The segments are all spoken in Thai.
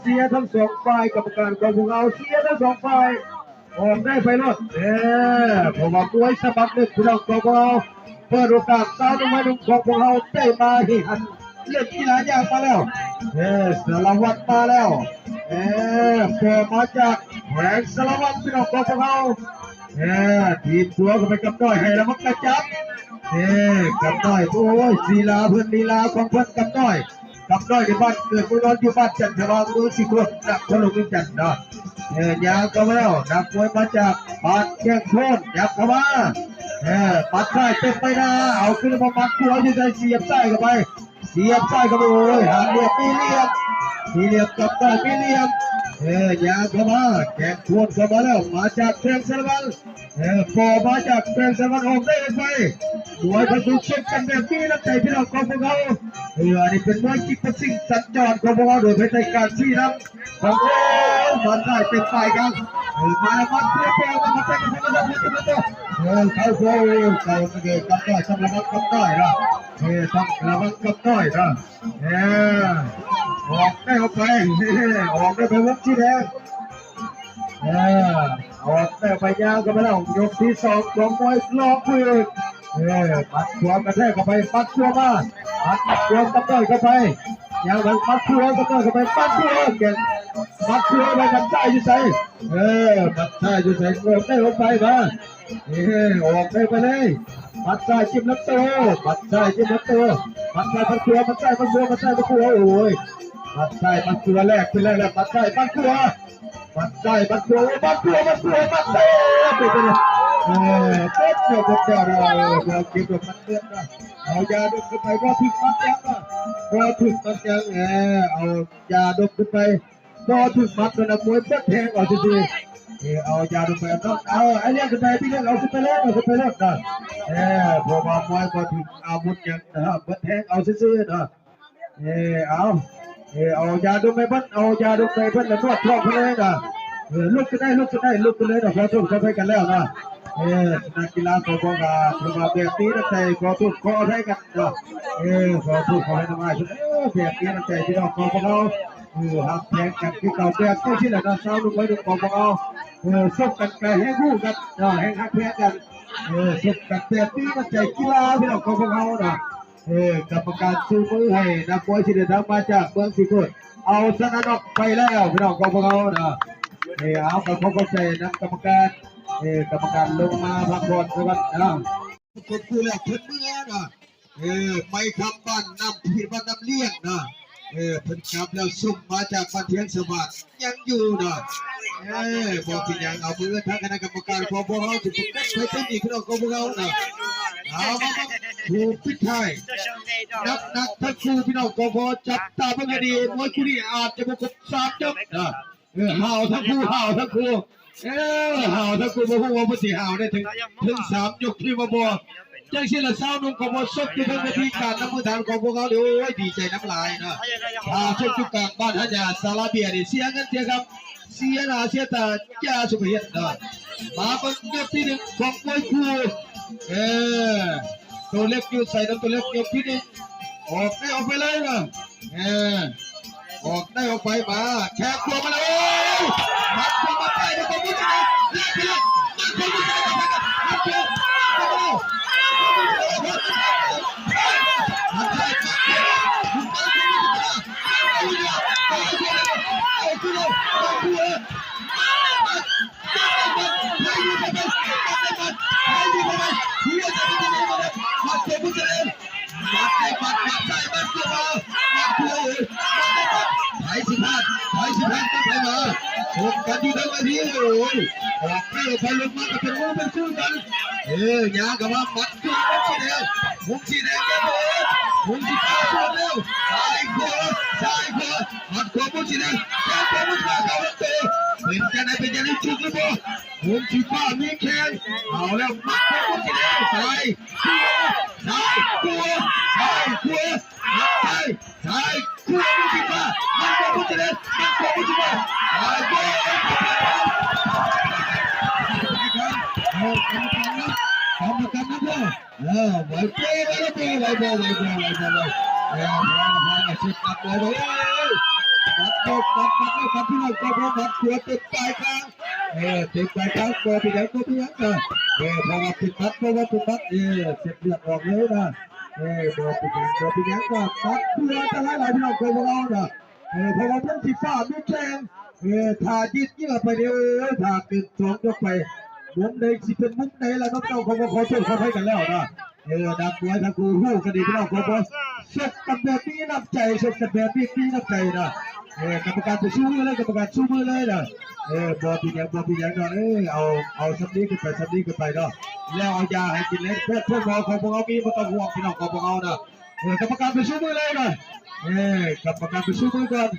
เสียทั้งสองฝ่ายกรรมการของพวกเราเสียทั้งสองฝ่ายออกได้ไปรอดผมว่าตัวสมัครเล่นพี่น้องของเราเปิดโอกาสตาตรงมาดูของพวกเราได้มาที่หันเล่นกีฬายากมาแล้วสารวัตรมาแล้วเปิดมาจากแหวนสารวัตรพี่น้องของพวกเราทีมตัวก็ไปกับน้อยให้แล้วมันกระจับกับน้อยโอ้ยลีลาเพื่อนลีลาของเพื่อนกับน้อยในบ้านเกิดกุนอนอยู่บ้านจันทร์รองดูสิครับนักทะลุจันทร์นะยาวเข้ามาแล้วนักมวยมาจากบ้านแก้งโคนยับเข้ามาปัดซ้ายเต็มไปนะเอาขึ้นมามัดตัวที่ใจเสียบซ้ายเข้าไปโอ้ยหางเหลี่ยมมีเหลี่ยมกับได้มีเหลี่ยมยาวเข้ามาแก้งโคนเข้ามาแล้วมาจากแกงสารวัตรพอมาจากแกงสารวัตรออกได้ไปมวยประตูเช็คกันแบบนี้นะใจพี่น้องของพวกเขาอันนี้เป็นมวยจิตสิ่งสัญจรของพวกเราโดยเป็นในการชี้นำของมันได้เป็นฝ่ายกันมาแล้วมันเพื่อแก้วมันจะเป็นคนละคนเขาโว้เขาเกี่ยวกับน้อยต้องระวังกับน้อยนะต้องระวังกับน้อยนะออกได้ออกไปออกได้ไปวงที่แดงออกได้ไปยาวกันไปแล้วยกที่สองของมวยล็อกมือปัดหัวกระแทกเข้าไปปัดหัวมาปัดหัวกระแทกเข้าไปยาวมันปัดหัวกระแทกเข้าไปปัดหัวเก่งปัดหัวไปกันใจอยู่ใส่ปัดใจอยู่ใส่ออกได้ออกไปมาออกได้ไปเลยปัดใจจิ้มน้ำตัวปัดใจจิ้มน้ำตัวปัดใจปัดหัวปัดใจปัดหัวปัดใจปัดหัวโอ้ยปัดใจปัดหัวแรกไปเลยแล้วปัดใจปัดหัวปัดใจปัดหัวปัดหัวปัดหัวปัดใจไปเลยเต็มเลยพวกเราคิดว่ามันเต็มนะเอายาดมขึ้นไปว่าถึงมัดยังนะว่าถึงมัดยังเอายาดมขึ้นไปว่าถึงมัดนะมวยเปิดแทงเอาสิเอายาดมไปเอาไอ้เรื่องขึ้นไปพี่เรื่องเอาขึ้นไปแล้วนะพอมามวยพอถึงอาวุธยังนะเปิดแทงเอาซื่อๆนะเอายาดมไปพันเอายาดมไปพันแล้วนวดท้องไปเลยนะลุกขึ้นได้ลุกขึ้นเลยนะพอทุกเข้าไปกันแล้วนะนักกีฬาตัวกาถือว่าแบบนี้นักใจขอทุกขอให้กันเนาะขอทุกขอให้น้ำลายแบบนี้นักใจที่เราขอพวกเราหักแทงกันที่เก่าแบบที่แหละนะสาวลูกไว้ดูของพวกเราสู้กันไปให้คู่กันให้หักแทงกันสู้กันแบบนี้นักใจกีฬาที่เราขอพวกเราเนาะกรรมการชูมือให้นักมวยที่เดินทางมาจากเมืองศรีกุลเอาชนะนกไปแล้วพี่น้องของพวกเราเนาะเอาขอเข้าใจนักกรรมการลงมาพักผ่อนนะครับกดกูแล้วเพิ่นเมื่อนะไม่ขับบ้านนำที่บ้านนำเลี้ยงนะเพิ่นขับแล้วสุ่มมาจากบ้านเทียนสวัสดิ์ยังอยู่นะบอกที่ยังเอามือทางคณะกรรมการของพวกเราถึงไปเป็นอีกน้องของพวกเรานะเอามาถูกพิทัยนักทั้งคู่พี่น้องของพวกจับตาเพื่อดีมวยคู่นี้อาจจะบุก3 ยกนะห่าวทั้งคู่ห่าวทั้งคู่มาพูดว่าสิห่าวได้ถึง3 ยกที่มาบอกจังสิละสาวนุ่งของพวกซบอยู่บนเวทีการน้ำมือทางของพวกเขาโอ้ยดีใจน้ำลายนะซบอยู่กลางบ้านฮัจญาซาลาเบียนี่เสียเงินเสียครับเสียหน้าเสียตาจ้าสุภเฮ็ดนะมาเป็นยกที่1ของมวยคู่ตัวเล็กอยู่ใส่ตัวเล็กยกที่1ออกได้ออกไปเลยนะออกได้ออกไปมาแค่ตัวมาเลยมัดตัวมาไปเดี๋ยวผมพูดนะเล่นไปเลยมัดตัวมาไปมัดตัวถูกกันอยู่ทั้งวันนี้โอ้ยออกไปลงมาก็เป็นว่าเป็นคู่กันยากับว่ามัดตัวมุกสีแดงแกโดนมุกสีฟ้าโดนเร็วซ้ายขวามัดขวามุกสีแดงแกโดนมุกฟ้าเข้าตัวเป็นกันไหนเป็นยังไงจุกหรือเปล่ามุกสีฟ้ามีแข้งเอาแล้วมัดขวามุกสีแดงซ้ายขวามุกสีฟ้ามัดขวามุกสีแดงไว้เปย์ไว้สิบนัดเลยมัดตัว กับพี่น้องกบมัดขวดติดปลายคางติดปลายคางตัวพี่ใหญ่ตัวพี่ยังนะพอมาติดมัดเพราะว่าติดมัดเสร็จเลือดออกเลยนะตัวพี่ยังก็มัดเพื่อจะให้หลายพี่น้องกบเรานะเพราะว่าเพิ่งที่ฟ้าไม่แข็งถ้ายืดเยื้อไปเดียวถ้าเกิดสองยกไปมุมใดสิเป็นมุมใดแล้วน้องเจ้าเขาก็ขอโทษเขาให้กันแล้วนะดักไว้ถ้ากูหู้กันดีพี่น้องกบชกกันแบบนี้นับใจชกกันแบบนี้นับใจนะกรรมการไปชูมือเลยกรรมการชูมือเลยนะบอพี่ยังเนาะเอาสักนี้ขึ้นไปเนาะแล้วเอายาให้กินเลยเพื่อนของพวกเรามีไม่ต้องห่วงพี่น้องของพวกเรานะกรรมการไปชูมือเลยนะกรรมการไปชูมือก่อน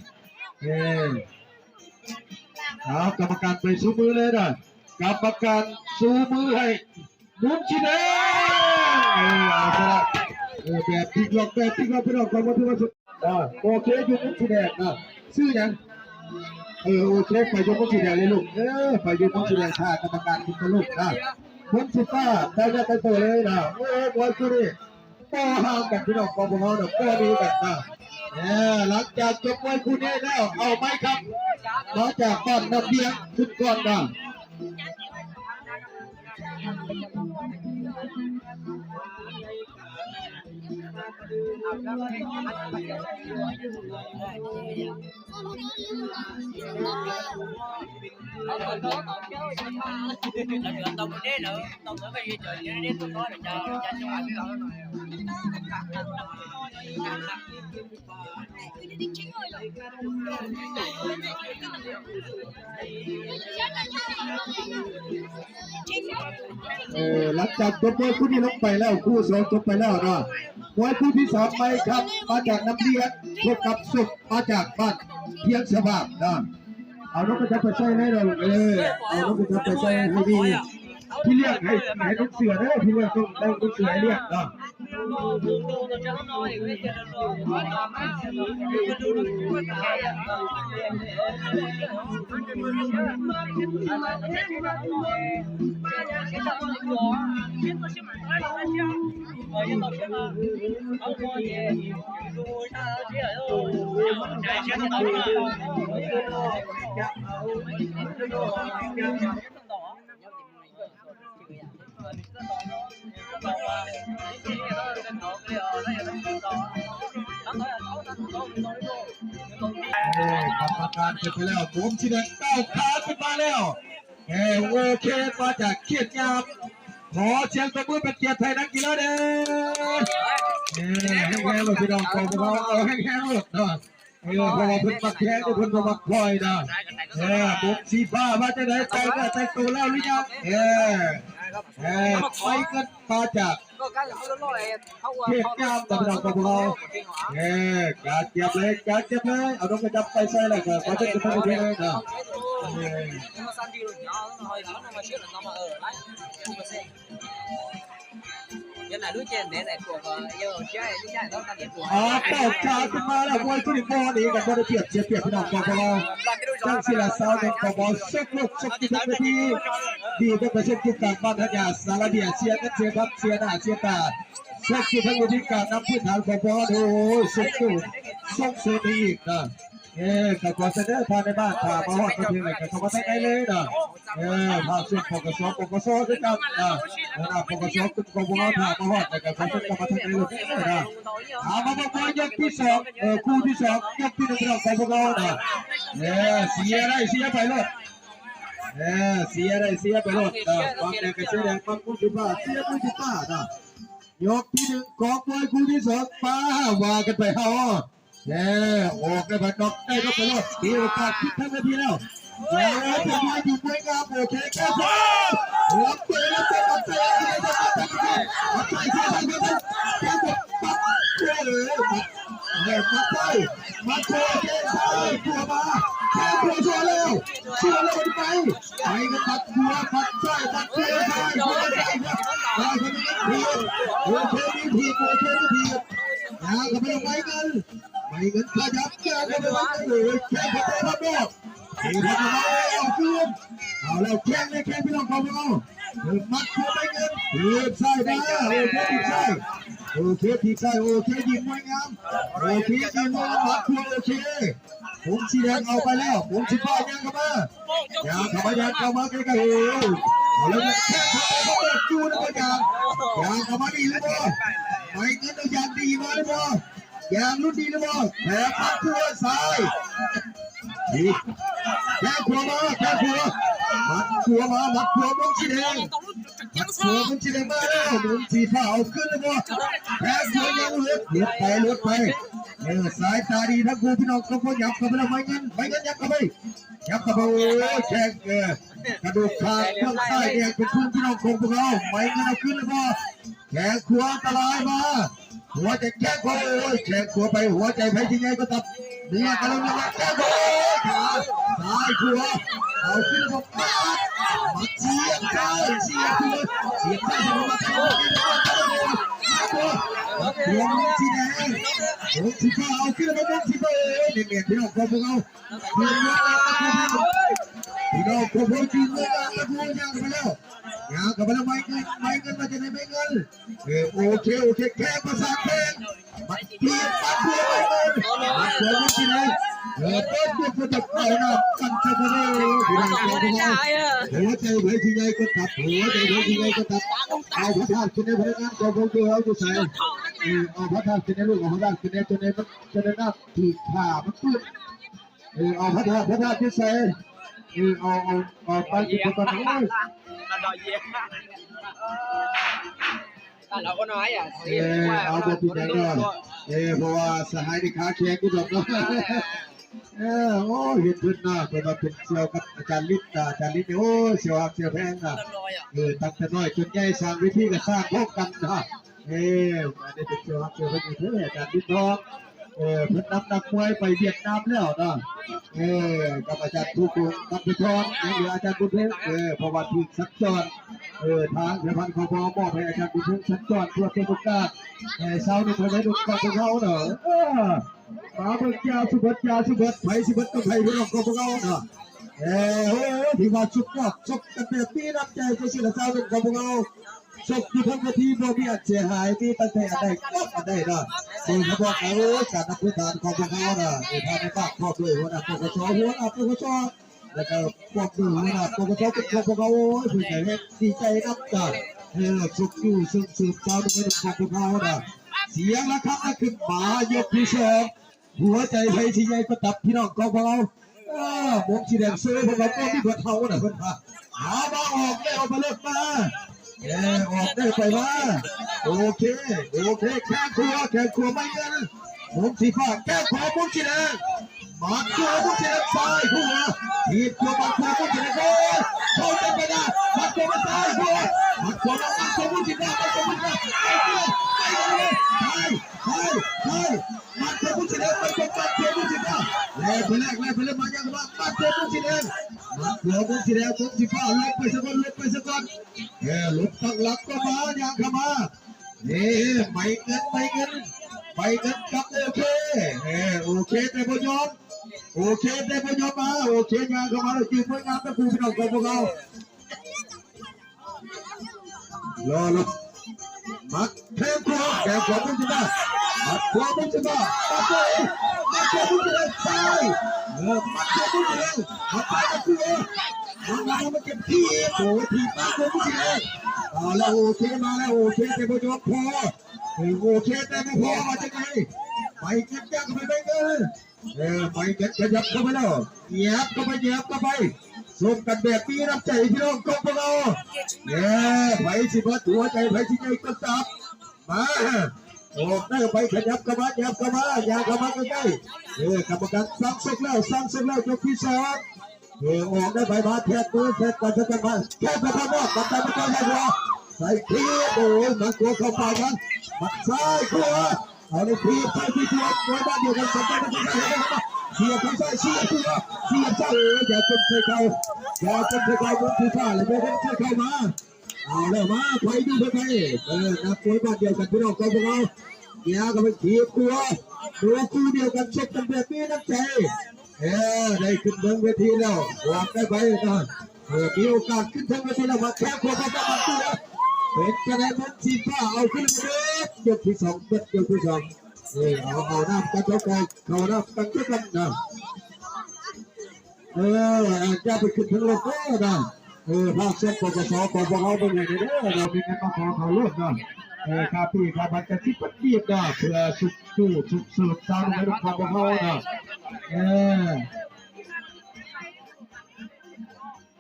เอากรรมการไปชูมือเลยนะกรรมการชูมือให้มุนชิเน่เอาซะละแบบที่เราพี่น้องของพวกเราโอเคอยู่มุนชิเน่นะชื่อยังโอเคไปยกมุนชิเน่เลยลูกไปยกมุนชิเน่ท่ากรรมการคุณลูกนะมุนชิต้าได้ตัวเลยนะบอลคือนี่ต่อห่างกันพี่น้องของพวกเราเนี่ยก็ดีกันนะหลังจากจบมวยคู่นี้แล้วเอาไหมครับมาจากบ้านน้ำเบียงชุดก่อนนะหลังจากจบมวยคู่นี้ลงไปแล้วคู่สองจบไปแล้วนะมวยคู่ที่สองไปครับมาจากน้ำเลี้ยงพบกับสุขมาจากบ้านเพียงสภาพนะเอานกกระจาไปใส่ให้เราเอานกกระจาไปใส่ให้ดีที่เลี้ยงให้ลูกเสือได้ที่เลี้ยงต้องได้ลูกเสือให้เลี้ยงนะกรรมการเสร็จไปแล้วผมชิเดนก้าวขาขึ้นมาแล้วโอเคมาจากเขียดยามขอเชียงตะมือเป็นเกียรติไทยนักกีฬาเด้ให้แง่หมดพี่น้องของเราให้แง่หมดนะเพราะว่าเพิ่นมาแข่งเพิ่นมาคอยนะบุกสีฟ้ามาจะได้ใจตัวแล้วหรือยังไปกันมาจากเทียบงามกับเราของเราการเจ็บเลยเอาน้องกระจับไปใส่เลยก็จะเป็นประเภทเลยนะเป้าจ่าขึ้นมาแล้วมวยคู่นี้โบนี่กับโบได้เปรียบพี่น้องของเราจังสิละสาวเด็กของบอลสุกลุกสุกที่ทุกนาทีดีเป็นประเทศที่การบ้านทัญญาสารเดียเชียร์กันเชียร์ครับเชียร์หน้าเชียร์ตาสุกที่ทั้งวิธีการนำพื้นฐานของบอลดูสุกตู้ส่งเสริมอีกนะกับคอนเซนเตอร์พาในบ้านพามาฮอดประเทศไหนกับเขามาได้ไงเลยนะพาส่วนปกสด้วยกันนะปกสคุณกบฏพามาฮอดแต่กับเขาเป็นกรรมการเลยนะเอามาบอกว่ายกที่สองคู่ที่สองยกที่หนึ่งเราของพวกเรานะเสียไปเลยเสียไปเลยความแดงกับเสียแดงความคู่ที่บ้าเสียคู่ที่บ้านะยกที่หนึ่งของมวยคู่ที่สองป้าว่ากันไปเอาออกได้ไปนอกได้ก็ไปรอดมีโอกาสคิดทั้งนาทีแล้วจะมาอยู่มวยงามโอเคแค่พอรับเตะรับเตะรับเตะรับเตะมาโคเจ๊ใช่ตัวมาแค่ตัวชัวร์แล้วไปกันปัดหัวปัดใช่ปัดเจ๊ใช่หัวใจได้คนนี้ทีโอเคนี่ทีก็ไม่ต้องไปกันขยับแก้ก็ไม่ต้องเลยแค่พอได้รับรอบทีทำอะไรเอาคืนเอาแล้วแข่งพี่น้องของเรามัดตัวไปเงินเลือดใส่ได้โอเคทีใส่ยิงมวยงามโอเคยิงมวยมัดตัวโอเค ผมสีแดงเอาไปแล้วผมสีฟ้ายังเข้ามายังเข้ามายังเข้ามาใกล้ๆเอาแล้วแค่เขาเปิดจูนะพ่ยังเข้ามาดีหรือเปล่าไม่เงินต้องยังดีมาหรือเปล่ายังรุ่นดีหรือเปล่าแถมพักตัวซ้ายดีแค่ขวามาแค่ขวามัดขวามามัดขวามุ้งสีแดงมัดขวามุ้งสีแดงมาแล้วมุ้งสีฟ้าเอาขึ้นเลยบ่แค่ขวายังเลือดไปสายตาดีทั้งคู่พี่น้องก็พยายามเข้าไปแล้วไม่เงินยับเข้าไปแข่งกระดูกขาเบื้องใต้เนี่ยเป็นคู่พี่น้องคงพวกเราไม่เงินเอาขึ้นเลยบ่แข่งขวาอันตรายมาหัวใจแข่งขวาแข่งขวาไปหัวใจแพ้ที่ไงก็ตัดเนี่ยกำลังแข่งขวาซ้ายขวาเอาขึ้นเลยบ่มาเสียบซ้ายเสียบขวาเสียบซ้ายขวามาขวาหัวมุ้งสีแดงมุ้งสีฟ้าเอาขึ้นเลยบ่มุ้งสีฟ้าเนี่ยพี่น้องคงพวกเราพี่น้องคงพวกจีนเลยตะกูยังไปแล้วยังกลับมาแล้วไม่เงินมาจะได้ไม่เงินโอเคแค่ภาษาเพลงมันเปลี่ยนปัดเปลี่ยนไปเลยมันเปลี่ยนที่ไหนเปิดตัวจะเอาหน้ากันจะไปเลยพี่น้องคงพวกเราหัวใจไว้ที่ไหนก็ตัดหัวใจไว้ที่ไหนก็ตัดเอาพระธาตุขึ้นในพนักงานกองพลตัวเราจะใส่เอาพระธาตุขึ้นในลูกเอาพระธาตุขึ้นในจนในมันจะได้หน้าถีบขามันปื้ดเอาพระธาตุที่ใส่เอาไปกินกันโอ้ยเราก็น้อยอ่ะเอาไปกินกันก่อนเพราะว่าสหายที่ขาแข็งกูบอกเนาะโอ้เห็นพื้นหน้าเป็นมาเป็นเสี่ยวกับอาจารย์ฤทธิ์โอ้เสี่ยวหักเสี่ยวแพงนะตั้งแต่น้อยจนใหญ่สร้างวิธีก็สร้างพบกันนะมาได้เป็นเสี่ยวหักเสี่ยวแพงเพื่ออาจารย์ฤทธิ์ทองเพิ่นนำนักมวยไปเวียดนามแล้วนะกับอาจารย์ผู้กงกับผู้ทอนยังเหลืออาจารย์บุญเพ็งเพราะว่าถูกสักจรทางเสือพันธุ์เขามอบให้อาจารย์บุญเพ็งสักจรเพื่อเป็นโอกาสเช้านี้เพิ่นได้ดูกับพวกเขาเนาะมาเบิ่งยาสุบัดไผสิบัดก็ไผพี่น้องกับพวกเขาเนาะที่ว่าชุดก็ชกกันแบบนี้น้ำใจจะสิละเช้านี้กับพวกเขาชกที่ทั้งทีบ่มีอันเสียหายที่ตั้งแต่ได้ก็ได้เนาะซึ่งเขาบอกการนักพื้นฐานของพวกเขาน่ะทางในภาคครอบด้วยหัวหน้าปกชแล้วก็พวกหัวหน้าปกชเป็นพวกเขาผู้ใหญ่ดีใจนับจ้ะสุขอยู่สืบเจ้าด้วยของพวกเขาน่ะเสียงละครับนั่นคือหมายกที่สองหัวใจไทยที่ใหญ่ประตับพี่น้องของพวกเขาหมวกสีแดงเสื้อพวกเราก็มีเพื่อเท่าน่ะเพื่อนพาหามาออกได้เอาไปเลิกมาออกได้ไปมาโอเคแค่ครัวไม่เงินมุมสีฟ้าแค่ขวามุมสีแดงมาขวามุมสีแดงซ้ายขวาทีบขวามาขวามุมสีแดงเขาจะไปได้มาขวามาซ้ายขวามาขวามาขวามุมสีแดงมาขวามุมสีแดงไปมาขวามุมสีแดงมาขวามุมสีแดงแล้วไปแรกมายังมาขวามุมสีแดงมาขวามุมสีแดงมุมสีฟ้าลบไปสักคนลบตั้งหลักก็มาอย่างเข้ามาไม่เงินกับโอเคแต่พยอมมาโอเคงานเข้ามาเราจีบเพื่องานตะกูพี่น้องของพวกเรารอมัดแข่งขวามุ้งจีบ้ามัดขวามุ้งจีบ้ามัดขวามุ้งจีบ้าซ้ายมัดขวามุ้งจีบ้ามัดไปตะกูมันเก็บที่โอ้ทีมาขวามุ้งจีบ้าแล้วโอเคมาแล้วโอเคแต่พยอมพอโอเคแต่ไม่พอมาจากไหนไปเก็บยากไปเงินไปเก็บขยับเข้าไปแล้วเหยียบเข้าไปส่งกันแบบนี้น้ำใจพี่น้องกองพวกเราไปสิบัดหัวใจไปสิใจก็จับมาโอ้ได้ไปขยับเข้ามาอย่าเข้ามาใกล้กรรมการสั่งสุกแล้วยกที่สองออกได้ไปมาแทบก่อนจะกันมาแค่ไปทำว่าตัดไปก่อนเลยใส่ทีโอ้ยมันตัวเข้าไปมันซ้ายขวาเอาเลยทีไปที่ตัวบ้านเดียวกันสนใจกันเสียบทางซ้ายเสียบซ้ายอย่าจนใส่เขาบนที่ฟ้าเลยไม่ต้องใส่เข้ามาเอาแล้วมาไปดูไปนักมวยบ้านเดียวกันพี่น้องของพวกเราเนี่ยก็เป็นทีตัวคู่เดียวกันเช็คกันแบบนี้น้ำใจได้ขึ้นบนเวทีแล้ววางได้ไปนะมีโอกาสขึ้นทางเวทีแล้วมาแข่งขันกันมาตัวเป็นกระไรมันสีฟ้าเอาขึ้นมาเยกที่สองเอาน้ำกันเท่ากันเขาน้ำกันเท่ากันนะ จะไปขึ้นถึงรถก็นะภาคเส้นปปสปปงเป็นอย่างนี้เราเป็นกันมาขอเขาลดนะค่าปีค่าบัตรจะคิดปัดเกียบนะเพื่อสุขสู้สุขสืบสร้างให้ลูกค้าของเขานะ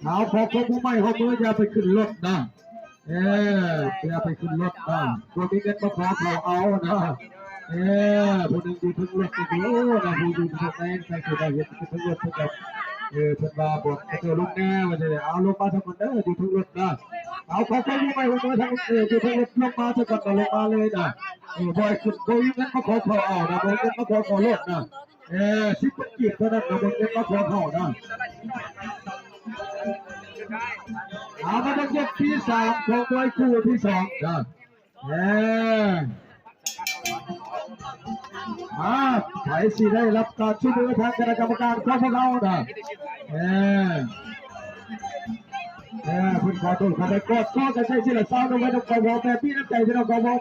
เอาพอครบไม่เขาเมื่อจะไปขึ้นรถนะจะไปขึ้นรถนะตัวมีเงินมาขอเขาเอานะผู้หนึ่งดูถึงรถก็ดูนะผู้ดูถึงไหนใครเคยได้เห็นถึงรถถึงแบบเพิ่นว่าบอกตัวลูกแน่ว่าจะเอาลงมาทั้งหมดดูถึงรถนะเอาขอครบไม่เขาเมื่อทั้งดูถึงรถลงมาทั้งหมดลงมาเลยนะบอยขึ้นบอยเงินมาขอเขาเอานะบอยเงินมาขอเขารถนะสิบปีเท่านั้นนะบอยเงินมาขอเขานะเอามาต้องยกที่สามของมวยคู่ที่สองนะไผสิได้รับการช่วยเหลือทางคณะกรรมการของพวกเรานะคุณขอโทษขอได้กดข้อกันใช้สิละซ้อมลงไปตรงกบแต่พี่น้ำใจที่เรากบมา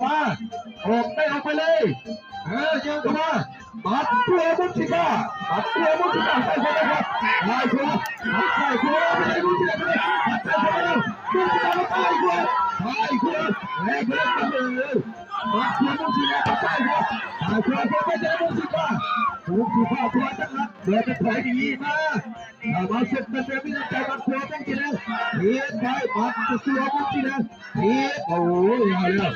ออกได้ออกไปเลยเยอะกันมาบัดตัวมุสิกาบัดตัวมุสิกาใส่คนเลยครับใส่คนใส่คนไม่ได้มุสิกาไม่ได้ใส่คนเลยมุสิกาใส่คนใส่คนแล้วก็เลยบัดตัวมุสิกาใส่คนใส่คนไม่ได้มุสิกามุสิกาตัวจังหวะเดินไปถอยดีมามาเสร็จเป็นพี่น้ำใจบัดตัวมุสิกาเฮียไปบัดตัวมุสิกาเฮียโอ้ยเอาเลย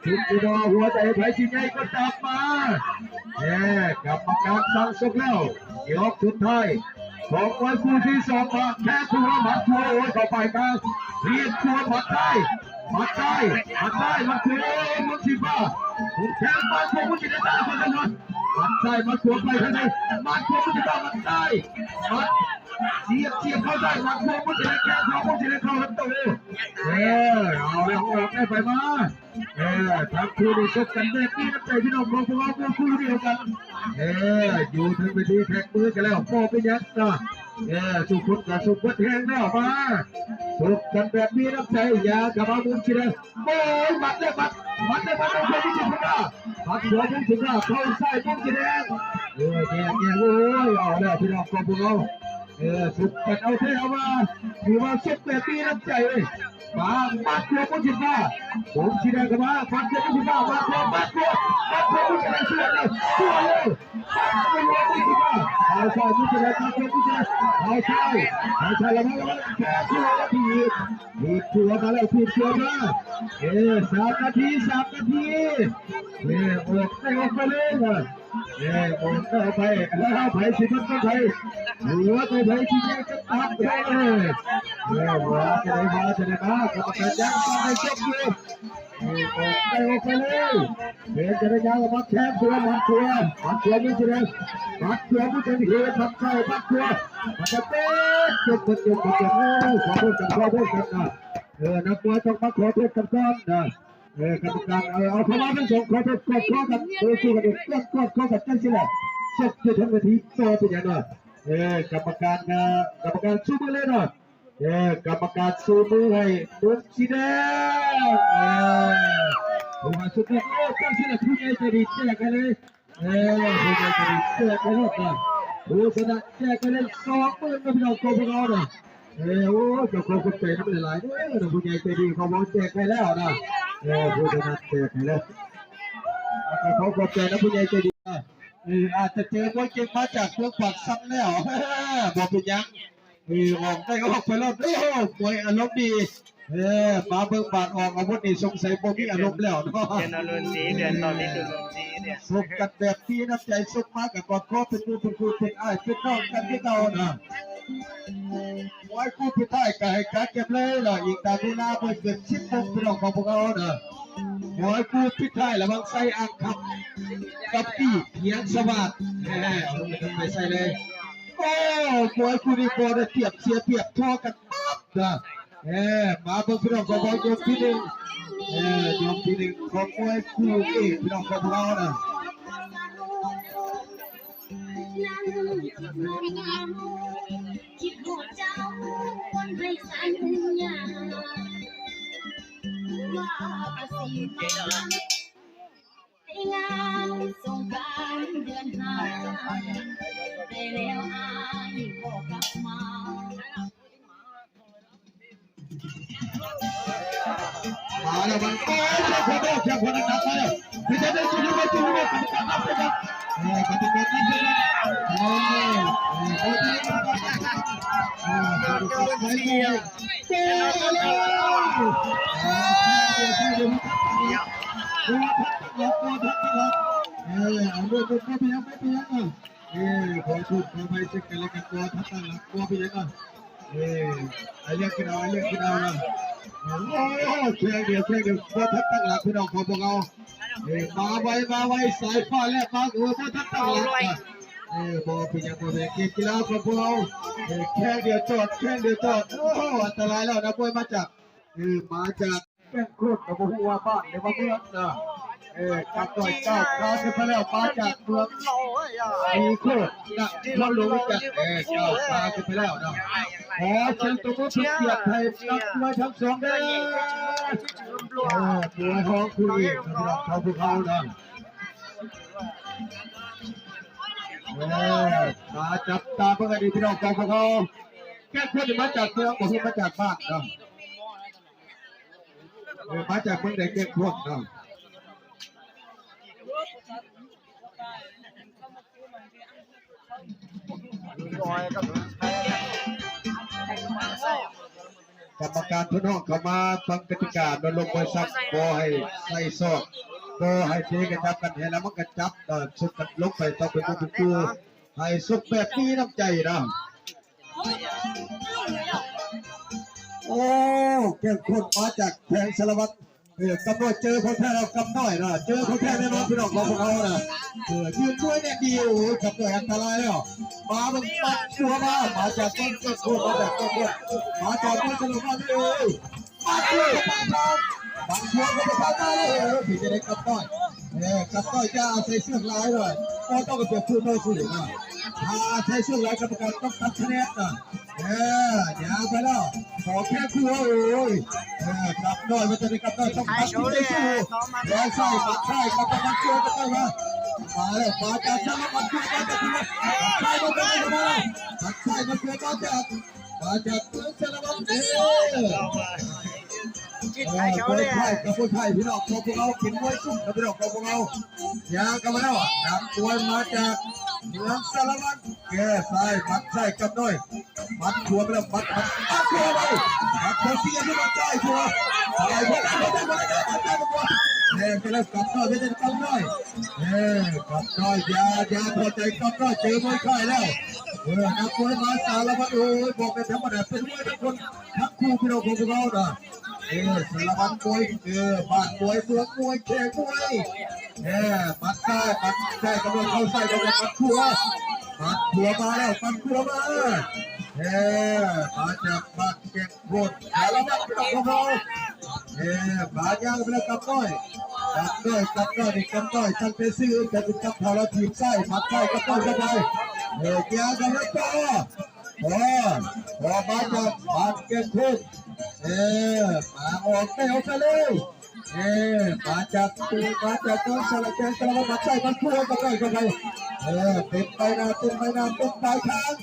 ถึงจะหัวใจไผ่ชิ้นใหญ่ก็จับมากรรมการสั่งสุกแล้วยกสุดท้ายของวันคู่ที่สองมาแค่ตัวหมัดตัวโอ้ยต่อไปครับเรียกตัวหมัดได้หมัดได้หมัดได้หมัดตัวมุสิบ้าผมแค่มาตัวมุสิบ้าคนเดียวหมัดได้หมัดตัวไปเท่านั้นหมัดตัวมุสิบ้าหมัดได้หมัดเสียบเข้าได้หมัดตัวมุสิบ้าแค่ตัวมุสิบ้าเข้าลำตัวเอาเลยออกได้ไปมาทั้งคู่นี่ชกกันแบบนี้น้ำใจพี่น้องของพวกเราคู่เดียวกันอยู่ถึงไปที่แท็กมือกันแล้วโป้ไปยัดนะสุขุนกับสุขุนแทงแล้วมาชกกันแบบนี้น้ำใจยากับอาบุญชิระโอ้ยมัดเลยมัดเลยมัดเลยพี่ชิระมัดหัวมุญชิระเข้าใส่มุญชิระเนี่ยโอ้ยเอาแล้วพี่น้องของพวกเราสุกกันเอาเท่ามาถือว่าชกแบบนี้น้ำใจเลยมาบัดตัวมุสิบ้าผมชี้แดงกันมาบัดตัวมุสิบ้าบัดตัวมุสิบ้าส่วนเลยบัดตัวมุสิบ้าเอาใส่มุสิบ้าบัดตัวมุสิบ้าเอาใส่แล้วมาแค่ตัวละทีตัวมาแล้วทีตัวมา3 นาทีออกไปเลยนะออกไปแล้วไปสิมันก็ไปหัวไปไปที่แยกจะตัดไปเลยหัวจะได้มากับการยังต้องให้เช็คอยู่ออกไปเลยจะได้ยังมาแคบตัวมันไม่ใช่เลยมันตัวไม่ใช่เหตุทำใช่มันตัวมันจะเตะจุดขอโทษกันนะนักมวยต้องมาขอโทษกันก่อนนะกรรมการเอาเข้ามาทั้งสองขอโทษกดข้อกันสู้กันเด็กกดข้อกันจังสิแหละชกจะทั้งนาทีต่อไปอย่างนั้นกรรมการสู้มือเลยนะกรรมการสู้มือให้มุนสีแดงผู้มาสุดยอดจังสิแหละผู้ใหญ่ใจดีแจกกันเลยผู้ใหญ่ใจดีแจกกันเลยนะผู้ชนะแจกกันเลย20,000กับพี่น้องโกพวกเราเนี่ยโอ้เจ้าของคนใจน้ำหลายเนี่ยผู้ใหญ่ใจดีเขาบอกแจกไปแล้วนะผู้ชนะแจกไปแล้วเขาขอบใจนะผู้ใหญ่ใจดีอาจจะเจอมวยเก่งมาจากเครื่องปักซ้ำแล้วบอกเป็นยังออกได้ก็ออกไปรอบมวยอารมณ์ดีมาเบิ่งบาดออกอาวุธนี่สงสัยโบกี้อารมณ์แล้วเนาะเดือนอรุณศรีเดือนตอนนี้คืออรุณศรีเนี่ยสุกกันแบบที่น้ำใจสุกมากกับกอดคอเป็นคู่เป็นอ้ายเป็นน้องกันที่เก่านะมวยคู่พิท้ายกับให้การเก็บเลยล่ะอีกตามเวลาไปเกิดชิดมุมเป็นของพวกเรานะมวยคู่พิท้ายระวังใส่อ่างคำกับพี่เพียงสวัสดิ์ไปใส่เลยโอ้มวยคู่นี้พอได้เปรียบเสียเปรียบทั่วกันปั๊บนะมาเบิ่งพี่น้องของเรายกที่หนึ่งของมวยคู่เอกพี่น้องของเรานะคิดหัวเจ้าคนให้สัญญาว่าสิในงานสงกรานต์เดือน5แต่ แล้วอายบอกกลับมา มาแล้วมันโอ้ยเพียงเพียงคนนักมาแล้วพี่จะได้ช่วยด้วยช่วยด้วยกรรมการนับเลยครับกรรมการนับเลยโอ้ยโอ้ยกรรมการไม่ดีโอ้ยตัวทักลักเอาด้วยตัวพี่ยังไม่พี่ยังอ่ะขอชุดขอไปสิกันเลยกันตัวทักลักตัวพี่ยังอ่ะไอเรียกกินเอาไอเรียกกินเอานะโอ้เชียงเดียวพอทักตั้งหลักพี่น้องของพวกเรามาไวสายฟ้าแลบมาพอทักตั้งหลักบอเป็นยังบอเป็นเกมกีฬาของพวกเราแค่เดียวจอดโอ้อันตรายแล้วนะบอยมาจากแก้งโคตรกับหัวบ้านในเมืองนะกับต่อยเจ้าข้าขึ้นไปแล้วมาจากเมืองมีโคตรนะเราลงจากเจ้าข้าขึ้นไปแล้วนะขอเชิญตัวผู้เกียรติไทยนักมวยทั้งสองได้มวยของคุณสำหรับเขาพวกเขานะมาจับตาเพื่อนดีพี่น้องของพวกเขาแก้เพื่อนมาจากเมืองผมมาจากบ้านนะมาจากเมืองใดแก้พวกนะกรรมการพี่น้องเขามาฟังกติกาโดยลงบริษัทบอให้ใส่ซอกบอให้เทกันจับกันเห็นแล้วมันก็จับสุดกันลงไปต่อไปตัวตัวให้สุดแบบนี้น้ำใจนะโอ้แก้คนมาจากแพงสารวัตรกำลังเจอคนแพ้เรากำน้อยนะเจอคนแพ้แน่นอนพี่น้องของพวกเรานะยืนด้วยเนี่ยดีโอ้ยขับตัวอันตรายแล้วมาบังปัดชัวมาจากต้นกระโดดมาจากต้นกระมาจากต้นกระโดดมาเลยมาด้วยบางชัวก็จะพาได้เลยพี่จะได้กำน้อยกำน้อยจะใส่เสื้อลายเลยก็ต้องเปลี่ยนผู้โน้ตผู้หญิงนะถ้าใช้เสื้อลายกรรมการต้องตัดคะแนนนะยาวไปแล้วขอแค่คู่โอ้ยกลับน้อยมันจะได้กลับน้อยต้องตัดที่ได้สู้แล้วใช่ปัดใช่กลับมาชัวจะได้มาแล้วมาจากชาลมันชัวมาจากที่ใช่มาได้มาปัดใช่มาชัวมาจากชาลมันคนไทยกับคนไทยพี่น้องของพวกเรากินมวยซุ่มกับพี่น้องของพวกเรายางกันมาแล้วนักมวยมาจากเมืองสารวัตรใส่มัดใส่กับน้อยมัดชัวไปแล้วมัดชัวไปมัดเสียที่มันใจชัวใส่พวกเราไม่ได้ไปแล้วกับน้อยไม่ได้กับน้อยกับน้อยยาพอใจกับน้อยเจอมวยไข่แล้วนักมวยมาสารวัตรโอ้ยบอกกันธรรมดาเป็นมวยทุกคนทั้งคู่พี่น้องของพวกเรานะสารวัตรมวยบ้านมวยเมืองมวยแข่งมวยมัดใส่กำลังเข้าใส่กำลังมัดขัวมาแล้วมัดขัวมามาจากบ้านแก่งโคตรสารวัตรพี่น้องของเรามาย่างไปแล้วกับน้อยนี่กับน้อยตั้งแต่ซื้อแต่เป็นกับพอเราทีมไส้มัดไส้กับน้อยเข้าไปเกี่ยวกันแล้วต่อมาจากบ้านแก่งโคตรมาออกไม่ออกเลยมาจากต้นสลัดแกงสลัดมาใส่มันคั่วกันไปกันไปเต็มไปนาเต็มปลายทาง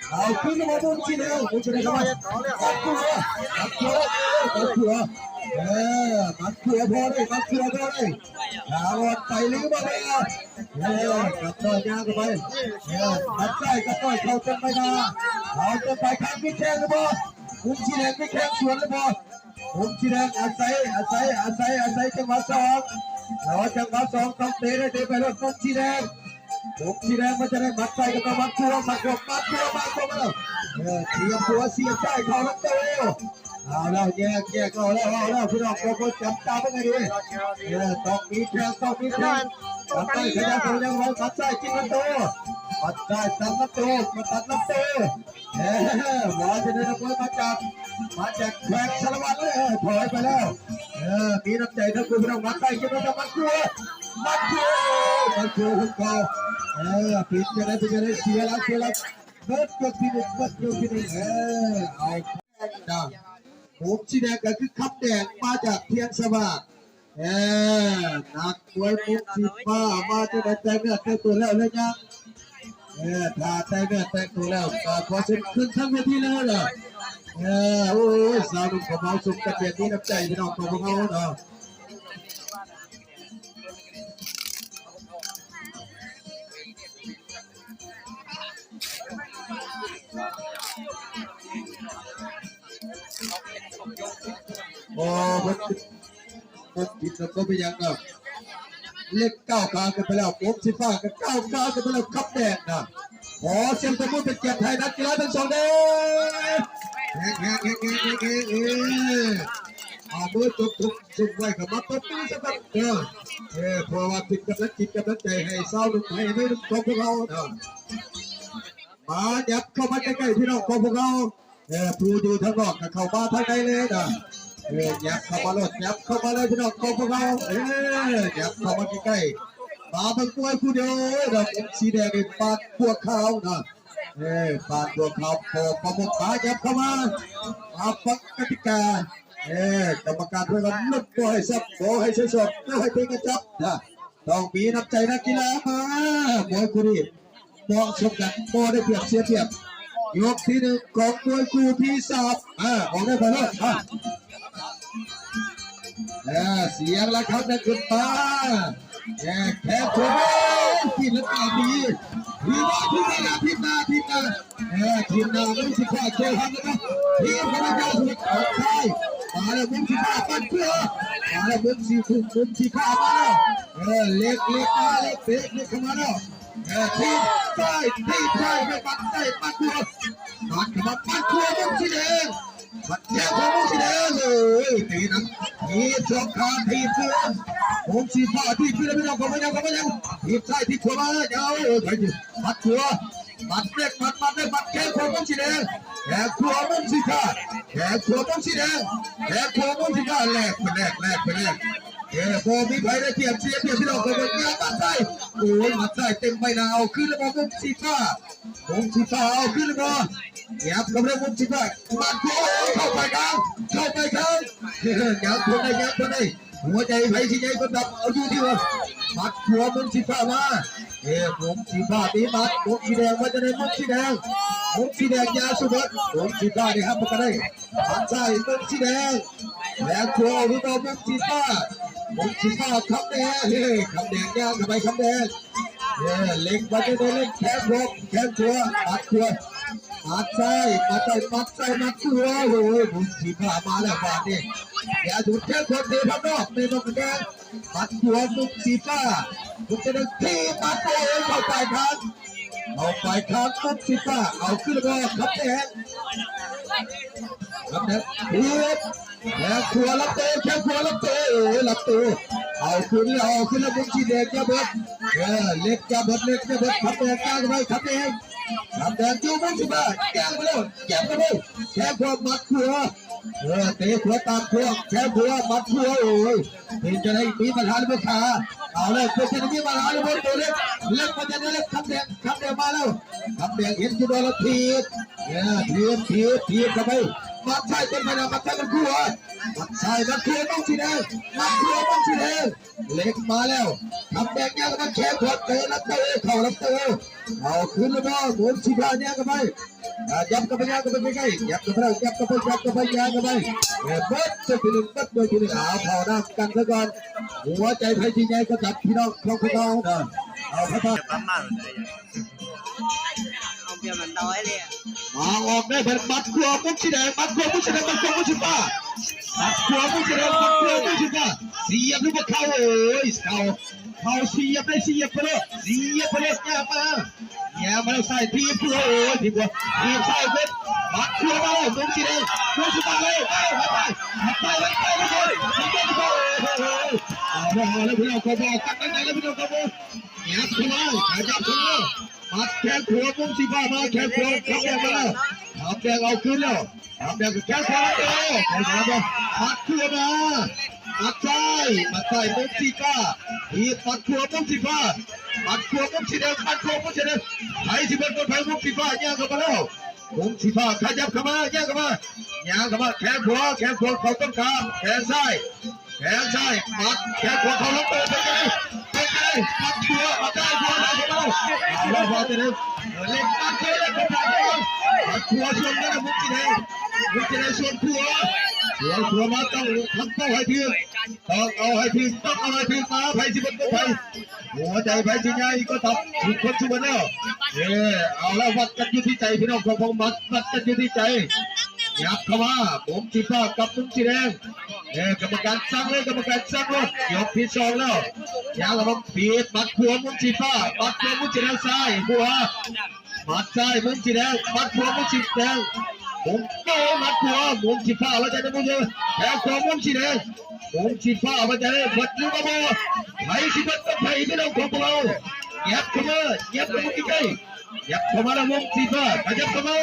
เอาขึ้นมาบนที่แล้วเข้ามามันคั่วพอได้หาวันไปหรือมาแล้วกับต่อยยางกันไปมันใส่กับต่อยเข้าเต็มไปนาเอาเต็มไปทางพิเศษหรือเปล่าผมชีแดงไม่แข่งสวนหรือเปล่าผมชีแดงอาศัยจังหวะสองจังหวะสองต้องเตะได้ไปรถผมชีแดงมันจะได้มัดใส่กับมัดชัวมาแล้วเตรียมตัวเสียใจเขาแล้วเตะเอาแล้วแยกเอาแล้วพี่น้องก็จับตาไปไงดีต้องมีแข่งมัดใส่ขยันตัวยังไงมัดใส่จิ้มมันโตมัดใส่ตัดน้ำโตมาตัดน้ำโตหมอจะได้รับมาจากแขกสารวัตรถอยไปแล้วมีน้ำใจทั้งคู่พี่น้องมัดใส่จิ้มมันมัดชัวคุณเขาปิดจะได้เสียแล้วเบิดยกที่หนึ่งเอาดังผมชีแดงก็คือขับแดงมาจากเทียนสว่างนักมวยมุกสีฟ้ามาจะได้แต่งเนื้อแต่งตัวแล้วเลยยัง ถ้าแต่เนื้อแต่งตัวแล้วขอเชิญขึ้นทั้งเวทีเลยนะโอ้ยสาวนุ่มของเราสุขกระเทียนนี้น้ำใจพี่น้องของเขาเนาะโอ้ผมผิดแล้วก็ไม่ยังเนาะเล็กก้าวขากันไปแล้วผมสิฟ้ากันก้าวขากันไปแล้วครับแดงนะขอเสียงตะมุเป็นเกียรติไทยนักกีฬาทั้งสองเด้อแข่งเอามือจุกไว้กับมาตบมือสักแบบเพราะว่าติดกับนักจิตกับนักใจให้เศร้าลงให้ไม่ลงของพวกเราเนาะมายับเข้ามาใกล้ๆพี่น้องของพวกเราผู้อยู่ทางนอกกับเข้ามาทางในเลยนะยับเข้ามาเลยยับเข้ามาเลยพี่น้องของพวกเรายับเข้ามาใกล้ๆมาบังกวยผู้เดียวดอกสีแดงในปาดพวกเขานะปาดพวกเขาพอประมุขขายับเข้ามาฟังกติกากรรมการเพื่อนกันลุกตัวให้ซับโบให้เฉยสดไม่ให้เป็นกระจับนะต้องมีน้ำใจนักกีฬามามวยคู่นี้เหมาะสมกันโบได้เปรียบเสียเปรียบยกที่หนึ่งของมวยคู่ที่สามออกได้ไปเลยเสียงระฆังนั่นขึ้นมาแค่ตัวที่ลักษณะดีทีหน้าไม่ใช่ข้าเจ้าฮันนะครับทีมพนักงานสุดของไทยมาแล้วมุมสีฟ้าปันเกลือมาแล้วมุมสีฟ้ามาแล้วเล็กมาเล็กเข้ามาแล้วทีมใต้ไม่ปัดใต้ปัดครัวปัดเข้ามาปัดครัวมุมสีแดงปัดแย่ของมุมสีแดงเลยทีนั้นทีจบขาดทีเพื่อนมุมสีฟ้าที่เพื่อนไม่ต้องก็ไม่ยังทีใต้ที่ขวามาเยาวไปดิปัดครัวปัดเล็กปัดแขนขวามุมสีแดงแขนขวามุมสีฟ้าแขนขวามุมสีแดงแขนขวามุมสีฟ้าแลกไปพอมีใครได้เทียบพี่น้องก็เป็นงานมัดใส่โอ้ยมัดใส่เต็มใบหน้าเอาขึ้นแล้วมุมสีฟ้าเอาขึ้นแล้วยับกับเรื่องมุมสีฟ้ามัดโอ้เข้าไปครับยับคนได้หัวใจไผ่สีใหญ่คนดับเอาอยู่ที่ว่ามัดหัวมุมสีฟ้ามามุมสีฟ้าตีมัดมุมสีแดงมันจะได้มุมสีแดงยาสุดมุมสีฟ้าเนี่ยครับมันก็ได้มัดใส่มุมสีแดงแล้วทัวร์รู้ตัวมุมสีฟ้าคำแดงยาวกับไปคำแดงเล็กมาจะได้เล่นแขนทัวมัดใส่มัดทัวโอ้ยมุมสีฟ้ามาแล้วบาดนี่อย่าถูกแค่คนเดียวข้างนอกในนกแดงมัดทัวมุมสีฟ้ามุมจะได้ที่มัดตัวเข้าไปครับมุมสีฟ้าเอาขึ้นมาคำแดงแล้วขัวรับเตะแค่ขัวรับเตะเอาขึ้นแล้วมุมสีแดงจะเบิดเล็กจะเบิดขับแดงขับแดงจูมุมสีฟ้าแกงไปเลยแค่ขัวมัดขัวเตะขัวตามขัวแค่ขัวมัดขัวโอ้ยเป็นจะได้มีปัญหาหรือเปล่าเอาเลยเป็นจะได้มีปัญหาหรือเปล่าตัวเล็กมันจะได้เล็กขับแดงมาแล้วขับแดงเห็นจุดโดนแล้วทีบเข้าไปมัดใส่เป็นไปแล้วมัดใส่มันขัวต้องสีแดงเล็กมาแล้วขับแดงยังมาแค่ขัวเตะรับเตะเข่ารับเตะเอาขึ้นแล้วก็หมุนสีฟ้าเนี่ยกันไปยับกันไปใกล้ยับกันไปยางกันไปเบิดจะเป็นโดยที่เอาเผาน้ำกันซะก่อนหัวใจไทยที่ใหญ่ก็จับพี่น้องของพวกเราเอาพระธาตุ ปั๊มมากเลยเอาเปรียบมันน้อยเลยมาออกได้เป็นมัดขวามุมสีแดงมัดขวามุมสีฟ้าเสียบหรือเปล่าเข้าโอ้ยเข้าเสียบไปเลยเนี่ยมาใส่ทีบโอ้ยทีบใส่เป็นมัดขวามามุมสีแดงมุมสีฟ้าเลยไปเลยเอาแล้วพี่น้องขบอกกันได้แล้วพี่น้องขบอกเนี่ยขโมยจับขโมยมัดแขนขวามุมสีฟ้ามาแขนขวาขับแดงมาแล้วขับแดงเอาขึ้นแล้วขับแดงแขนขวามัดขวามามัดใส่มุมสีฟ้าทีมัดขวามุมสีฟ้ามัดขวามุมสีแดงไผ่ที่เป็นคนไผ่มุมสีฟ้าย่างเข้ามาแล้วมุมสีฟ้าขยับเข้ามาย่างเข้ามาแขนขวาเขาต้องการแขนซ้ายมัดแขนขวาเขาล้มตัวไปไงมัดขวาได้ขวาแล้วพอจะได้ เล่นมาเคยเล่นกันมาแล้วครัวชวนกันนะมุกจีแดงชวนครัวมาต้องทำเป้าให้ถึงต้องเอาให้ถึงต้องเอาให้ถึงมาไผ่สิบเป็นไผ่หัวใจไผ่สิใหญ่ก็ตับทุกคนชุบแล้วเอาแล้ววัดกันอยู่ที่ใจพี่น้องของผมวัดกันอยู่ที่ใจยับเข้ามาผมสีฟ้ากับมุกจีแดงกรรมการสั่งเลยกรรมการสั่งเลยยกที่สองแล้วยังระวังปีดมัดหัวมุกสีฟ้ามัดหัวมุกจีแดงซ้ายหัวมัดซ้ายมุกจีแดงมัดหัวมุกจีแดงผมโตมัดหัวมุกสีฟ้าแล้วจะได้มุกเยอะแถวหัวมุกจีแดงมุกสีฟ้ามันจะได้บัดยูมาโมไผ่สิบัดกับไผ่ไม่ต้องของเรายับเข้ามายับเข้ามาใกล้ยับเข้ามาแล้วมุกสีฟ้าขยับเข้ามา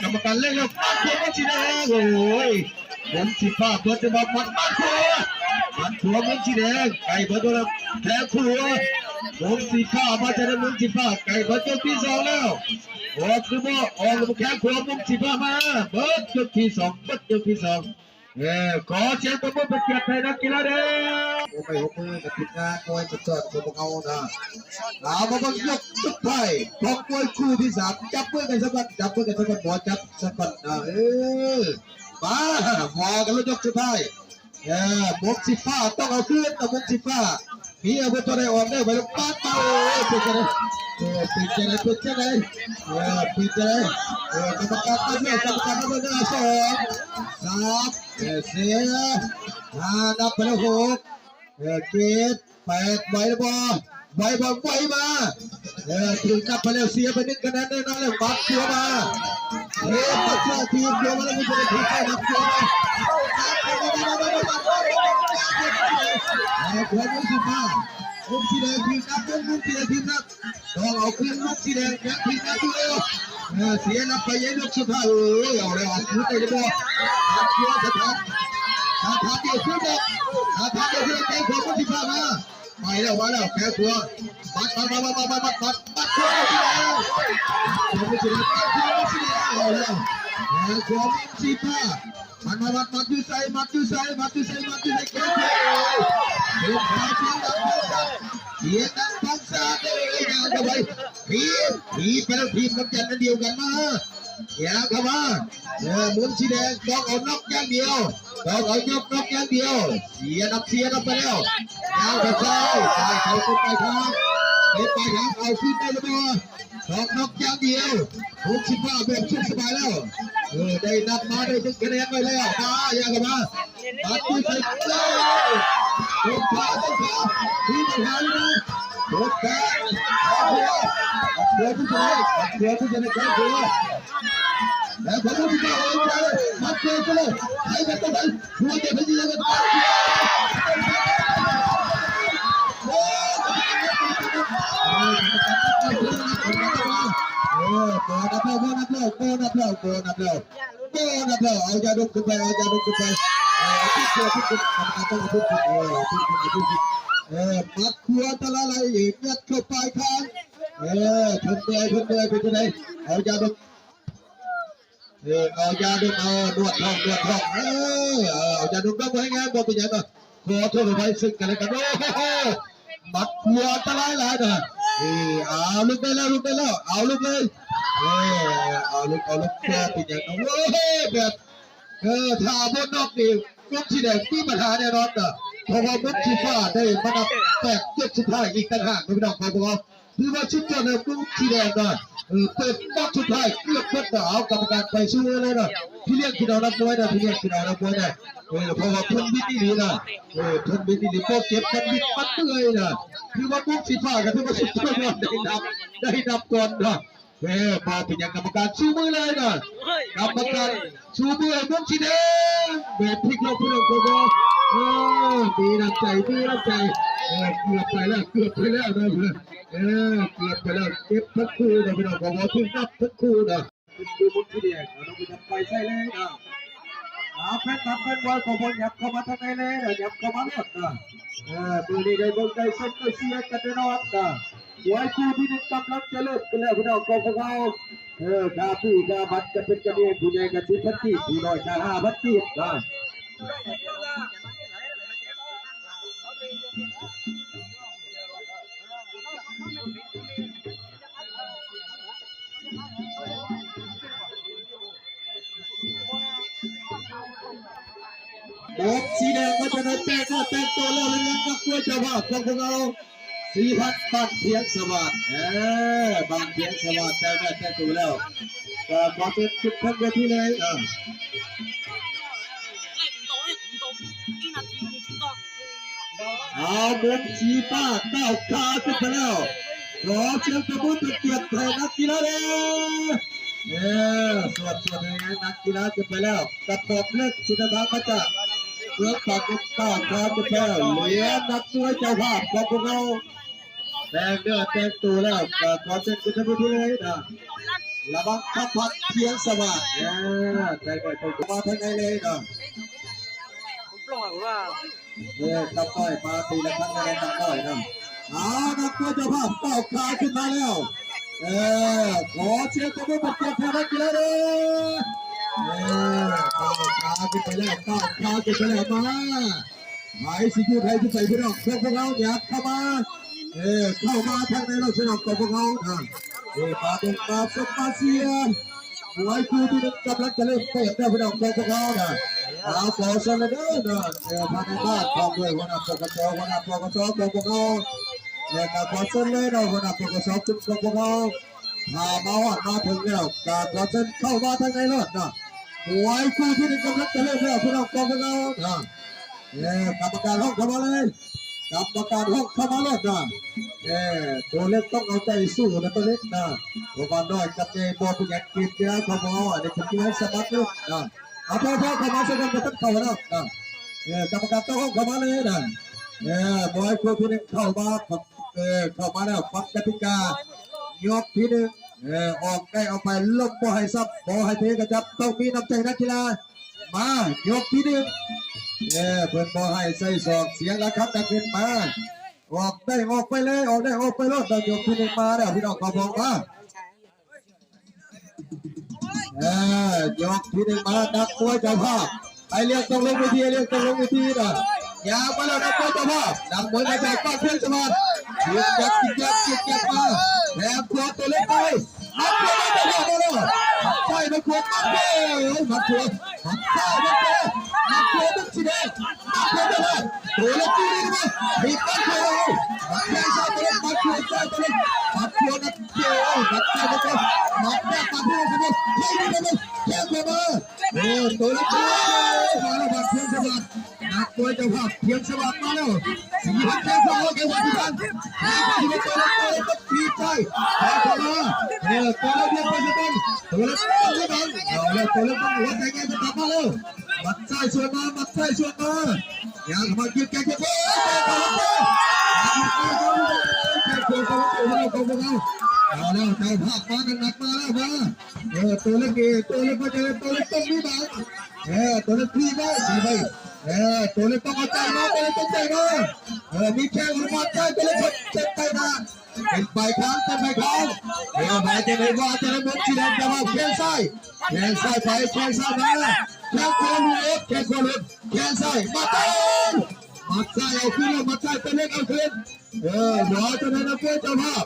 กรรมการเล่นแล้วมัดหัวมุกจีแดงโอ้ยผมสีฟ้าเปิดจะมามัดหัวมุกสีแดงไก่เปิดตัวแล้วแถวหัวมุกสีฟ้ามาจะได้มุกสีฟ้าไก่เปิดตัวที่สองแล้วออกคือบ่ออกมาแข่งหัวมุกสีฟ้ามาเปิดตัวที่สองขอเสียงปรบมือเป็นเกียรติให้นักกีฬาเด้อโอ้ไปหัวมือกับทีมงานมวยสดๆของเรานะเอามาบังยกสุดท้ายของมวยคู่ที่สามจับมือกันสักวันหมอจับสักวันมาหมอกันแล้วยกสุดท้ายมุกสีฟ้าต้องเอาขึ้นแต่มุกสีฟ้ามีอาวุธตัวใดออกได้ไปแล้วปัดมาเป็นจะได้กรรมการมาเรื่อยสองสามสี่ห้านับไปแล้วหกเจ็ดแปดไหวแล้วบ่ไหวมาถึงนับไปแล้วเสียไป1 คะแนนแน่นอนแล้วบัดเสียมาปัดเสียทีเดียวมาแล้วมีคนถูกใช้นับเสียมาหัวมุกสีฟ้ามุกสีแดงทีนับมุกสีแดงทีนับต้องเอาขึ้นมุกสีแดงแข่งทีนับด้วยเสียนับไปยังยกสุดท้ายเอาเลยออกขึ้นไปเลยบ่นับเสียสถานเดียวขึ้นเลยแข่งหัวมุกสีฟ้ามามาแล้วแข่งหัวบัดหัวมุกสีแดงเอาแล้วแข่งหัวมุกสีฟ้ามันมามัดอยู่ใส่แข่งหัวเสียงดังฟังซาเด้งานเข้าไปผีไปแล้วทีมกับจันนั่นเดียวกันมาอย่าเข้ามามุนสีแดงต้องเอาน็อกอย่างเดียวต้องเอายกน็อกอย่างเดียวเสียนับไปแล้วยาวไปซ้ายเขาขึ้นไปทางเอาขึ้นไปแล้วต้องน็อกอย่างเดียวมุนสีฟ้าแบบชุดสบายแล้วได้นับมาได้ทุกคะแนนไปแล้วมาอย่าเข้ามาตัดที่ใส่เลยตัวขาที่ไม่หายนะตัวขาผู้ชายแข่งหัวแล้วผมผู้ชายมัดเชือกเลยใครจะต้องหัวจะเป็นยังไงโอ้โหนับแล้วเอายาดุขึ้นไปที่เชือกที่คุณทำต้องทุกคนมัดหัวตะละลายอีกยัดเข้าไปข้างทนเดือยเป็นยังไงเอายาดุเอานวดท้องเอายาดุก็ไม่ง่ายบอกเป็นยังไงขอโทษไปซึ่งกันเลยกันโอ้โหมัดหัวตะละลายนะเอาลุกได้แล้วเอาลุกเลยเอาลุกก็เป็นยังไงโอ้โหแบบถ้าบนนอกนี่มุกสีแดงมีปัญหาแน่นอนนะเพราะว่ามุกสีฟ้าได้มาดับแตกเจ็บสุดท้ายอีกต่างหากไม่ต้องบอกคือว่าชุดเจ้าเนี่ยมุกสีแดงนะเปิดบล็อกสุดท้ายเกือบเปิดเอากรรมการไปสู้เลยนะพี่เลี้ยงพี่น้องนักมวยนะเพราะว่าทนบิดนี่นะทนบิดนี่โป๊ะเก็บทนบิดมัดเลยนะคือว่ามุกสีฟ้ากับที่ว่าสุดท้ายได้นับก่อนนะพอเป็นอย่างกรรมการชูมือเลยนะกรรมการชูมือมุกสีแดงแบบพลิกเราพี่น้องมีน้ำใจเกือบไปแล้วนะเก็บทั้งคู่นะพี่น้องบอกว่าทุ่งนับทั้งคู่นะดูมุกสีแดงเราไปทำไปใส่เลยนะแฟนบอลของผมยับเข้ามาทางไหนเลยยับเข้ามาหมดนะมือนี้ได้บอลได้เส้นได้เสียกันแน่นอนนะไว้คู่ที่หนึ่งกำลังจะเลิกกันแล้วพี่น้องของเรากาผู้กาบัตรจะเป็นกันเองผู้ใหญ่กัน10 พันกีบผู้น้อยกัน5 พันกีบนะ บสีแดงก็จะได้แต่ก็แต่งตัวแล้วเลยนะครับด้วยเจ้าภาพของเราสีพัดบ้านเพียงสวัสดิ์บ้านเพียงสวัสดิ์แต่ตัวแล้วก็ขอเชิญทุกท่านไปที่เลยเอาบนชีป้าก้าวขาขึ้นไปแล้วขอเชิญกระบุนเกียรติไทยนักกีฬาสวัสดีนักกีฬาขึ้นไปแล้วกระปอบเล็กชินทางมาจากเพื่อปากก้าวขาขึ้นไปแล้วเหลือนักมวยเจ้าภาพของพวกเราแต่งเนื้อแต่งตัวแล้วก็ขอเชิญคุณท่านผู้ชมเลยนะระวังขับพัดเพียงสวัสดิ์แต่งเนื้อแต่งตัวมาทางไหนเลยนะตับต้อยมาตีละครั้งในตับต้อยนะนักมวยเจ้าภาพก้าวขาขึ้นมาแล้วขอเชียร์ตัวผู้ประกวดแทนนักกีฬาเลยก้าวขาขึ้นไปแล้วก้าวขาขึ้นไปแล้วมาหมายสิยูไทยที่ใส่พี่น้องพวกเราอยากเข้ามาเข้ามาทางในเราพี่น้องกับพวกเรามาเป็นมาสมาเซียมวยคู่ที่กำลังจะเริ่มเตะได้พี่น้องกับพวกเราเอาขอเสนอเด้อภายในบ้านพร้อมด้วยหัวหน้าปกครองของพวกเราก็ขอเสนอเลยนะหัวหน้าปกครองทุกพวกเรามาถึงแล้วการขอเสนอเข้ามาทางในรถนะมวยคู่ที่กำลังจะเริ่มแล้วพี่น้องกับพวกเรากรรมการห้องเข้ามาเลยกรรมการห้องเข้ามาเลยนะตัวเล็กต้องเอาใจสู้นะตัวเล็กนะตัวบอลน้อยกับเจบอลผู้ใหญ่กินกีฬาของเราอันนี้ผมคิดว่าสมัครลูกนะเอาพ่อเข้ามาสักคนก็ต้องเข้าแล้วนะกรรมการต้องห้องเข้ามาเลยนะบอยคู่ที่หนึ่งเข้ามาแล้วฟังกติกายกที่หนึ่งออกได้เอาไปลบบ่ให้ซับบ่ให้เทกระจับต้องมีน้ำใจนักกีฬามายกที่หนึ่งเพื่อนบ่ให้ใส่ศอกเสียงแล้วครับนักเรียนมาออกได้ออกไปเลยออกได้ออกไปรถยกที่หนึ่งมาแล้วพี่น้องขอบอกว่ายกที่หนึ่งมานักมวยเจ้าภาพไปเรียกตรงลงวิธีนะอย่ามาแล้วนักมวยเจ้าภาพนักมวยมาจากบ้านเพียงสวัสดิ์เสียงยักษ์มาแถมตัวตัวเล็กไปนักมวยเจ้าภาพมาแล้วใช่นักมวยนักมวยต้องสีแดงนักมวยเจ้าภาพตัวเล็กที่นี่นะมีปั้นเท้านักมวยใส่ตัวเล็กนักมวยใส่ตัวเล็กนักมวยนักเกี่ยวนักใส่ตัวเล็กนักแม่ปั้นเท้าคนนี้ให้ดูเลยแข่งกันมาตัวเล็กมาแล้วบ้านเพียงสวัสดิ์นักมวยเจ้าภาพเพียงสวัสดิ์มาแล้วสีพันแข่งขันแข่งขันกันที่เป็นตัวเล็กต้องตีใจแข่งกันมาตัวเล็กเรียกไปจะเป็นตัวเล็กต้องเล่นเอาแล้วตัวเล็กต้องหัวใจแกจะตัดมาแล้วมัดใส่ส่วนมาอย่ามาเกี่ยวแกจะเป็นเอาแล้วเจ้าภาพมากันหนักมาแล้วมาตัวเล็กมาเจอตัวเล็กต้องมีบังตัวเล็กพี่ได้สีไปตัวเล็กต้องเอาใจมาตัวเล็กต้องใจมามีแข้งมาใจตัวเล็กเจ็บใจมาเป็นใบค้างเป็นใบค้างหมายจะไม่ว่าจะไม่เหมือนสีแดงจะมาแข้งซ้ายไปแข้งซ้ายมาแข้งขวาลุดแข้งซ้ายมาเต้นมัดซ้ายเอาขึ้นมัดซ้ายตัวเล็กเอาขึ้นหัวจะนั้นนักมวยเจ้าภาพ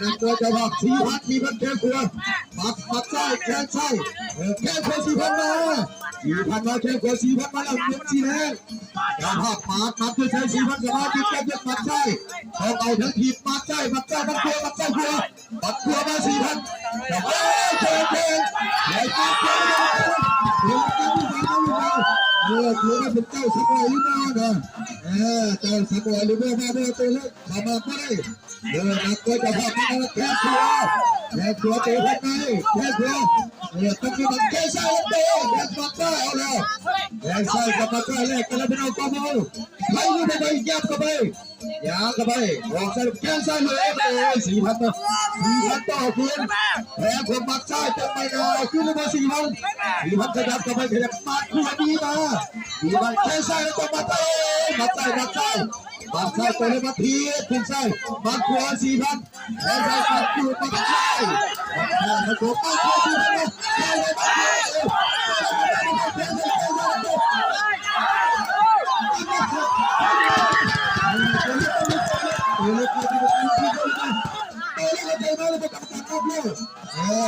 นักมวยเจ้าภาพสีพัดแข้งขวามัดซ้ายแข้งซ้ายแข้งขวาสีพัดมาแข้งขวาสีพัดมาแล้วเก็บสีแดงเจ้าภาพมัดเพื่อใช้สีพัดกับมาติดแข้งมัดซ้ายเอาทั้งทีมัดซ้ายมัดขวามาสีพัดแต่ว่าแข้งใหญ่มากถือว่าเป็นเจ้าสมุยลิมานะเจ้าสมุยลิมามาด้วยตัวเล็กทำมาไม่นักมวยเจ้าภาพมาแล้วแข้งขวาตัวพัดไปแข้งขวาต้องมีมันแข้งซ้ายแล้วเตะแข้งมัดซ้ายเอาแล้วแข้งซ้ายกับมัดซ้ายแรกกันแล้วเป็นเอาความเอาใครรู้ได้ยับเข้าไปออกซ้ายแข้งซ้ายเลยสีพันต่อคืนแพ้ผมมัดซ้ายเต็มไปขึ้นมาสีพันขยับเข้าไปขยับมัดขวาดีมาสีพันแข้งซ้ายแล้วก็มัดซ้ายตัวนี้มาทีขึ้นซ้ายมัดขวาสีพันแข้งซ้ายมัดขวามัดซ้ายมัดขวาสีพันเลย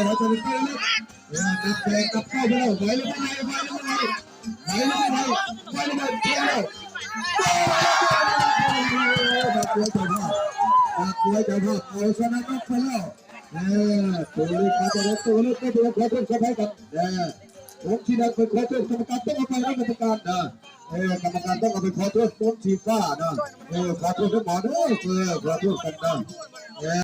เราจะไปเล่นนับเข้าไปแล้วไหวหรือไม่ไหว ไหนไปเลยเที่ยวนักมวยเจ้าภาพเอาชนะน็อกไปแล้วตัวเล็กมาจะเล็กตัวเล็กก็ตัวขอโทษขอให้กันผมที่นั่นไปขอโทษกรรมการต้องเอาไปนะกรรมการนะกรรมการต้องเอาไปขอโทษต้นชีฟ้านะขอโทษทุกหมอเด้อขอโทษกันนะ